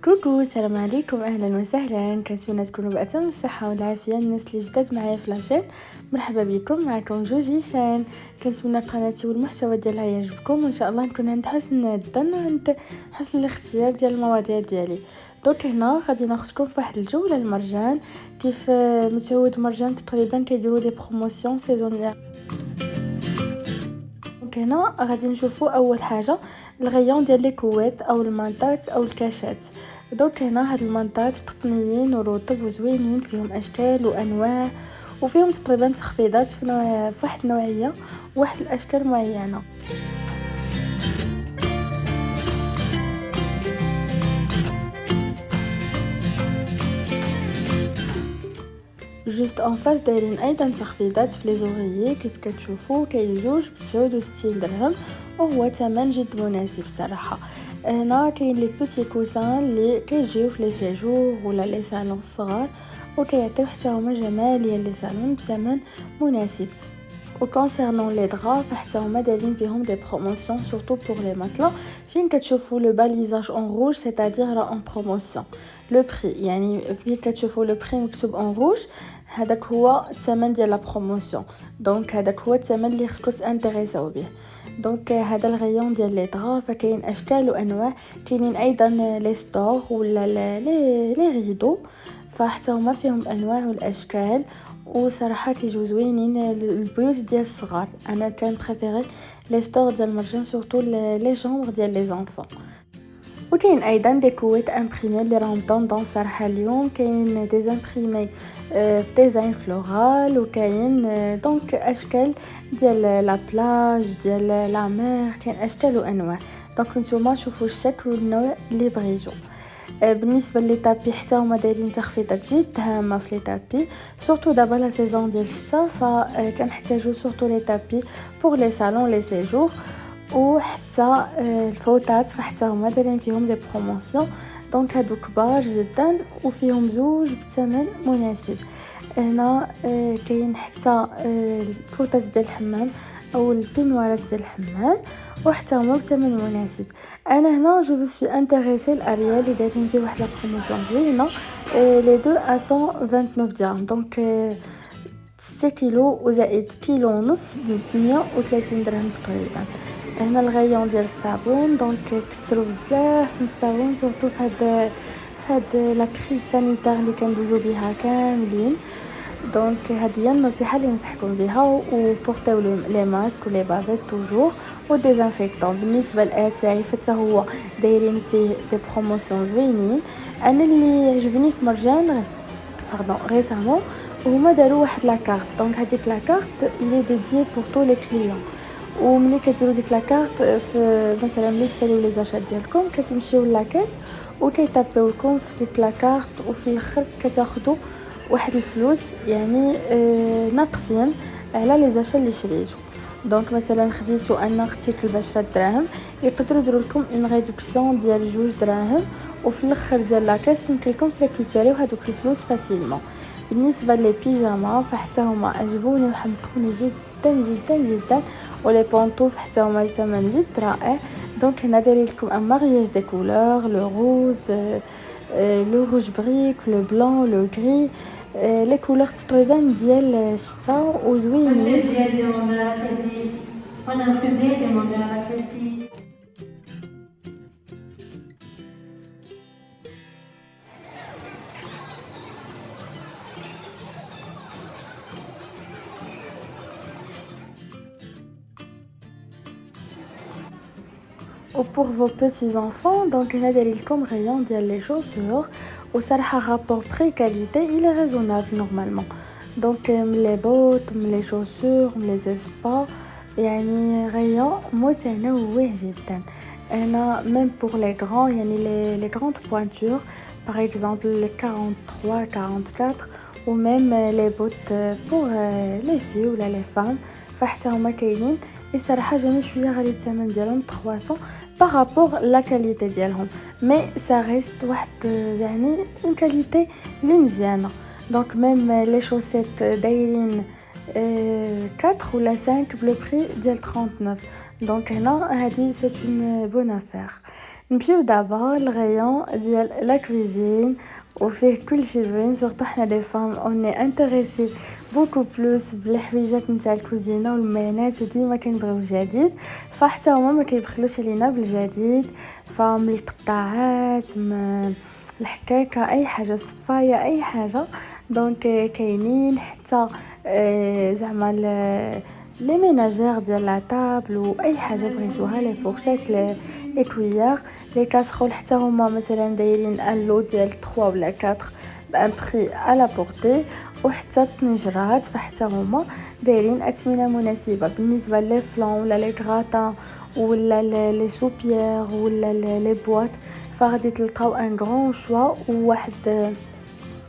كوكو، السلام عليكم، اهلا وسهلا. كنتمنى تكونوا بأتم الصحه والعافيه. الناس اللي جداد معايا في لاشين مرحبا بكم. معكم جوجي شان. كنتمنى قناتي والمحتوى ديالها يعجبكم وان شاء الله نكون عند حسن الظن وعند حسن الاختيار ديال المواضيع ديالي. دوك هنا غادي ناخذكم في واحد الجوله المرجان. كيف متعود مرجان تقريبا كيديروا دي بروموسيون سيزونيير. هنا غادي نشوفوا اول حاجه الغيون ديال لي كويت او المانطات او الكاشات. دوك هنا هاد المانطات قطنيين ورطب وزوينين، فيهم اشكال وانواع وفيهم تقريبا تخفيضات في واحد النوعيه وواحد الاشكال معينه. جوست اون فاس دايرين ايضا تخفيضات في لي زوريي كيف كتشوفوا، كاين جوج ب69 درهم وهو ثمن جد مناسب صراحه. هنا كاين لي بوتي كوسان اللي كيجيو في لي سيجور ولا لي صالون الصغار وكيعطيو حتى هما جماليه لي صالون بثمن مناسب. وكونسيرنون لي دغا فحتى هما دايرين فيهم دي بروموسيون سورتو بور لي ماتلا. فين كتشوفوا لو باليزاج اون روج سيتادير راه اون بروموسيون. لو بري يعني فين كتشوفوا لو بري مكتوب اون روج هذاك هو الثمن ديال لا بروموسيون. دونك هذاك هو الثمن اللي خصكم تانتريساو به. دونك هذا الغيون ديال لي دغا فكاين اشكال وانواع. كاينين ايضا لي ستور ولا لي ريدو فحتى هما فيهم الانواع والاشكال وصراحه كيجيو زوينين. البيوت ديال الصغار انا كان بريفيري لي ستور ديال مرجان سورتو لي جامبر ديال لي زانفون. وكاين ايضا دي كويت امبريمي اللي راهم طوندونس صراحه اليوم. كاين دي امبريمي في ديزاين فلورال وكاين دونك اشكال ديال لا بلاج ديال لا مير، كاين اشكال وانواع. دونك نتوما شوفوا الشكل والنوع اللي بغيتو. بالنسبه لي طابي حتى هما دايرين تخفيضات جد هامه في لي طابي سورتو دابا لا سيزون ديال الشتاء فكنحتاجو سورتو لي طابي بور لي صالون لي سيجور وحتى الفوطات فحتى هما دايرين فيهم دي بروموسيون. دونك هادو كبار جدا وفيهم زوج بثمن مناسب. هنا كاين حتى الفوطات ديال الحمام او البينوارات ديال الحمام وحتى هما بثمن مناسب. انا هنا جو سوي انتريسي الاريال اللي دايرين فيه واحد لا بروموسيون زوينه لي دو 129 درهم. دونك 6 كيلو وزائد كيلو ونص ب 130 درهم تقريبا. هنا الغيون ديال الصابون دونك كثروا بزاف من الصابون سورتو في هاد لا كريز سانيتير اللي كندوزو بها كاملين. دونك هذه هي النصيحه اللي ننصحكم بها وبورطيو لي ماسك ولي بافيت توجور وديزانفيكتون. بالنسبه لاتاي حتى هو دايرين فيه دي بروموسيون زوينين. انا اللي عجبني في مرجان ريسامون هما داروا واحد لاكارت. دونك هذيك لاكارت اللي ديدي بور تو لي كليون وملي كديروا ديك لاكارت في مثلا ملي تساليو لي زاشات ديالكم كتمشيو لاكاس وكيطابيو لكم في ديك لاكارت وفي الاخر كتاخذوا واحد الفلوس يعني ناقصين على لي زاشا اللي شريتو. دونك مثلا خديتو ان ارتيكل ب10 دراهم يقدروا يديروا لكم ان ريدكسيون ديال 2 دراهم وفي الاخر ديال لاكاس يمكن لكم تريكوبيريو هذوك الفلوس فاسيلمون. بالنسبه لي بيجاما فحتى هما عجبوني وحمقوني جدا جدا جدا ولي بونطوف حتى هما ثمن جد رائع. دونك هنا دايرين لكم ان مارياج دي كولور لو روز لو روج بريك لو بلون لو غري لي كولور تقريبا ديال الشتاء وزوينين. Ou pour vos petits enfants donc هنا دايرين لكم غيون ديال لي شوسور وصراحه رابور بري كاليتي il est raisonnable normalement. دونك من لي بوت من لي شوسور من لي زيسبا يعني غيون متنوع جدا. انا ميم بور لي غران يعني لي غراند بوانتور par exemple les 43 44 ou même les bottes pour les filles ou les femmes فحتى هما كاينين. الصراحه جاني شويه غالي الثمن ديالهم 300 بارابور لا كاليتي ديالهم مي سا ريست واحد يعني اون كاليتي اللي مزيانه. دونك ميم لي شوسيت دايرين 4 ولا 5 بلو بري ديال 39. دونك هنا هذه سي اون بون افير. نمشيو دابا للغيون ديال لا كوزين وفيه كلشي زوين سورتو حنا لي فام اوني انتريسي بوكو بلوس بالحويجات نتاع الكوزينه والماينات وديما كنبغيو الجديد فحتى هما ما كيبخلوش علينا بالجديد فمن القطاعات من الحكاكه اي حاجه صفايه اي حاجه دونك كاينين حتى زعما لي ميناجير ديال لا طابل واي حاجه بغيتوها لي فورشيت لي كويير لي كاسرول حتى هما مثلا دايرين ان لو ديال 3 ولا 4 بان بري على بورتي وحتى الطنجرات فحتى هما دايرين اثمنه مناسبه بالنسبه لي فلون ولا لي غراتان ولا لي سوبيير ولا لي بواط فغادي تلقاو ان غران شوا وواحد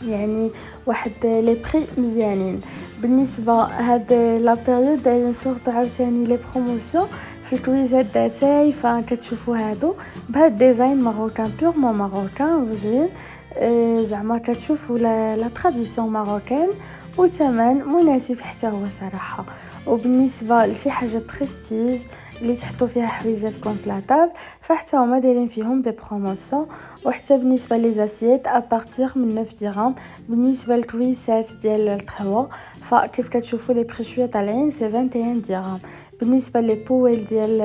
يعني واحد لي بري مزيانين بالنسبه هاد لا بيريود دايرين سورتو عاوتاني لي بروموسيون في الكويزات داتاي فكتشوفوا هادو بهاد ديزاين ماروكان بيغمون ماروكان زوين زعما كتشوفوا لا تراديسيون ماروكان وثمن مناسب حتى هو صراحه وبالنسبه لشي حاجه بريستيج اللي تحطوا فيها حويجاتكم في لاطابل فحتى هما دايرين فيهم دي بروموسيون وحتى بالنسبه لي زاسييت ابارتير من 9 درهم بالنسبه للكويسات ديال القهوه فكيف كتشوفوا لي بري شويه طالعين سي 21 درهم بالنسبه لي بويل ديال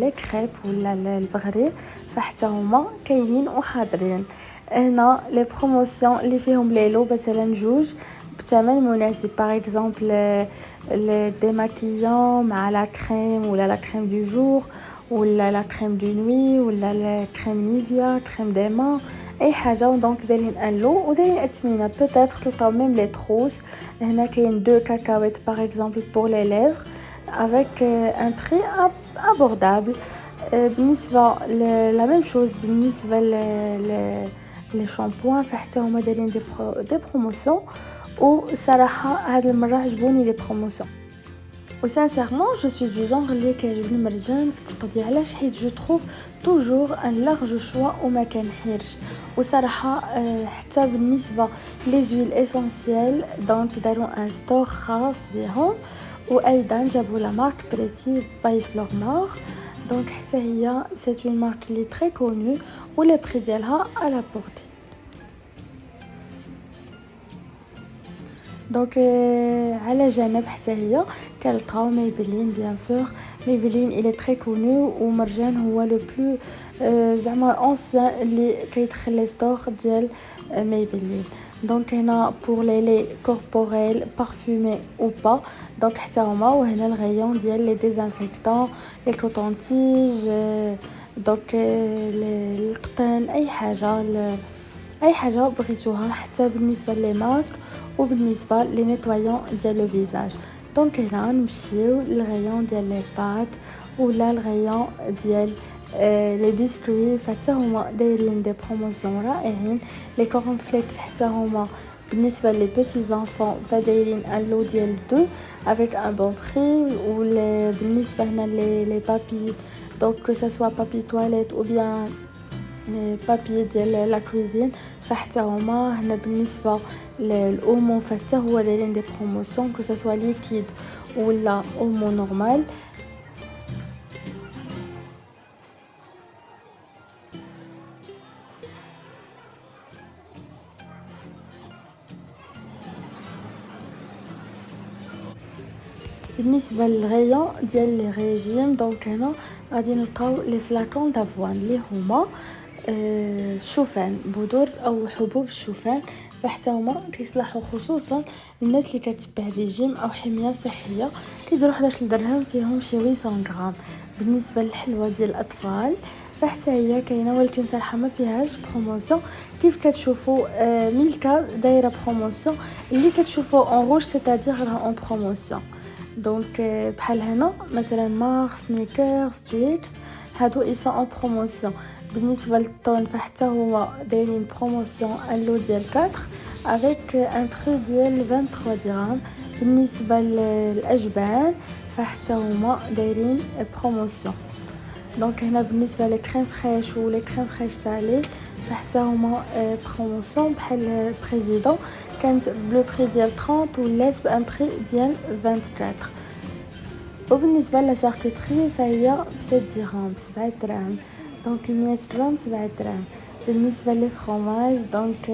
لي كريب ولا البغري فحتى هما كاينين وحاضرين هنا لي بروموسيون اللي فيهم ليلو مثلا جوج بثمن مناسب باغ اكزومبل الديماكيون مع لا كريم ولا لا كريم دو جور ولا لا كريم دو نوي ولا لا كريم نيفيا كريم ديما اي حاجه دونك دايرين ان لو ودايرين اثمنه بوتيتر تلقاو ميم لي تروس هنا كاين دو كاكاويت باغ اكزومبل بور لي ليفر avec un prix abordable بالنسبه لا ميم شوز بالنسبه لي شامبوان فحتى هما دايرين دي بروموسيون وصراحه هاد المره عجبوني لي بروموسيون وسانسيرمون جو سوي دو جونغ اللي كيعجبني المرجان في التقضيه علاش حيت جو تروف توجور ان لارج شوا وما كنحيرش وصراحه حتى بالنسبه لي زويل اسونسيال دونك داروا ان ستور خاص بهم وايضا جابوا لا مارك بريتي باي فلور نور دونك حتى هي سي اون مارك لي تري كونو ولي بري ديالها على بورتي دونك على جانب حتى هي كنلقاو ميبلين بيان سور ميبلين الي تري كونو ومرجان هو لو بلو زعما اونسيان اللي كيدخل لي ستور ديال ميبلين دونك هنا بور لي لي كوربوريل بارفومي او با دونك حتى هما وهنا الغيون ديال لي ديزانفيكتون لي كوطونتيج دونك القطن اي حاجه بغيتوها حتى بالنسبه لي ماسك وبالنسبه لي نيتوايون ديال لو فيزاج دونك هنا نمشيو للغيون ديال لي بات ولا الغيون ديال لي بيسكوي حتى هما دايرين دي بروموسيون رائعين لي كورنفليكس حتى هما بالنسبه لي بيتي زانفون فدايرين ان لو ديال 2 avec un bon prix ولا بالنسبه هنا لي بابي دونك que ça soit papier toilette ou bien بابي ديال لا كوزين فحتى هما هنا بالنسبه للاومو فحتى هو دايرين دي بروموسيون كو سوا ليكيد ولا اومو نورمال بالنسبه للغيون ديال لي ريجيم دونك هنا غادي نلقاو لي فلاكون دافوان اللي هما شوفان بذور او حبوب الشوفان فحتى هما كيصلحوا خصوصا الناس اللي كتبع ريجيم او حميه صحيه كيديروا 11 درهم فيهم شي 800 غرام بالنسبه للحلوى ديال الاطفال فحتى هي كاينه ولكن صراحه ما فيهاش بروموسيون كيف كتشوفوا ميلكا دايره بروموسيون اللي كتشوفوا اون روج سيتادير راه اون بروموسيون دونك بحال هنا مثلا مارس سنيكرز تويكس هادو ايسون اون بروموسيون بالنسبه للطون فحتى هو دايرين بروموسيون ان لو ديال 4 افيك ان بري ديال 23 درهم بالنسبه للاجبان فحتى هما دايرين بروموسيون دونك هنا بالنسبه لكريم فريش و لي كريم فريش سالي فحتى هما بروموسيون بحال بريزيدون كانت بلو بري ديال 30 ولات بان بري ديال 24 وبالنسبه لا شاركوتري فهي ب 7 درهم ب 7 دراهم دونك 100 غرام 7 دراهم. بالنسبه للفرomاج دونك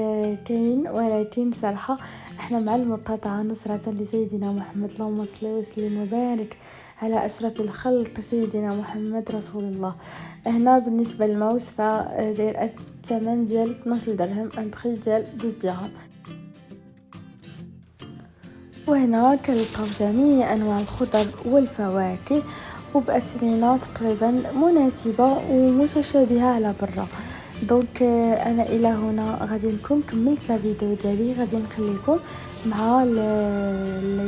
كاين، ولكن صراحه احنا مع المقاطعه نصرة لسيدنا محمد، اللهم صل وسلم وبارك على اشرف الخلق سيدنا محمد رسول الله. هنا بالنسبه للماوس فداير الثمن ديال 12 درهم، البري ديال 12 درهم. وهنا كنلقاو جميع انواع الخضر والفواكه وبأثمنة تقريبا مناسبة ومتشابهة على برا. دونك انا الى هنا غادي نكون كملت الفيديو ديالي، غادي نخليكم مع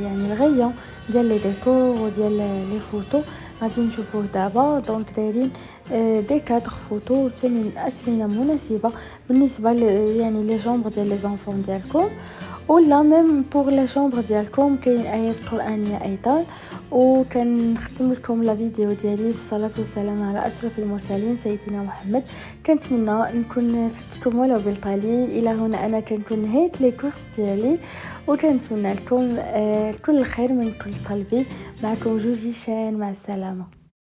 يعني الغية ديال لي ديكور وديال لي فوتو غادي نشوفوه دابا. دونك دايرين دي كادر فوتو من اثمنه مناسبه بالنسبه يعني لي جامبر ديال لي زونفون ديالكم، ولا ميم بوغ لا شامبر ديالكم كاين ايات قرانيه ايضا. وكنختم لكم لا فيديو ديالي بالصلاه والسلام على اشرف المرسلين سيدنا محمد. كنتمنى نكون فتكم ولو بالقليل. الى هنا انا كنكون نهيت لي كورس ديالي، وكنتمنى لكم كل الخير من كل قلبي. معكم جوجي شان، مع السلامه.